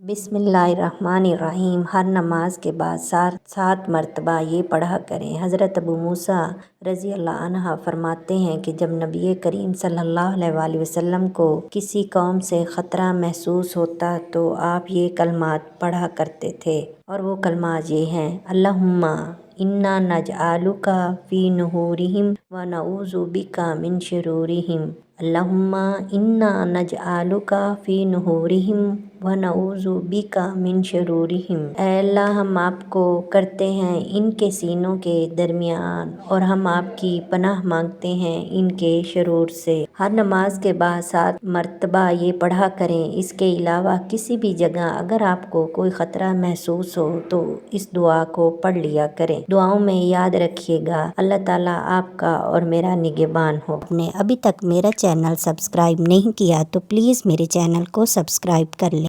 बिस्मिल्लाहिर्रहमानिर्रहीम। हर नमाज के बाद 7 मरतबा ये पढ़ा करें। हज़रत अबू मूसा रज़ी अल्लाह अन्हा फरमाते हैं कि जब नबी करीम सल्लल्लाहु अलैहि वसल्लम को किसी कौम से ख़तरा महसूस होता तो आप ये कलमात पढ़ा करते थे, और वो कलमात ये हैं: अल्लाहुम्मा इन्ना नजअलुका फ़ी नुहूरिहिम व नऊज़ु बिका मिन शुरूरिहिम। अल्लाहुम्मा इन्ना नजअलुका फ़ी नुहूरिहिम व नऊज़ु बिका मिन शुरूरिहिम। ऐ अल्लाह, हम आपको करते हैं इनके सीनों के दरमियान, और हम आपकी पनाह मांगते हैं इनके शरूर से। हर नमाज के बाद 7 मरतबा ये पढ़ा करें। इसके अलावा किसी भी जगह अगर आपको कोई ख़तरा महसूस हो तो इस दुआ को पढ़ लिया करें। दुआओं में याद रखिएगा, अल्लाह ताला आपका और मेरा निगहबान हो। आपने अभी तक मेरा चैनल सब्सक्राइब नहीं किया तो प्लीज़ मेरे चैनल को सब्सक्राइब कर लें।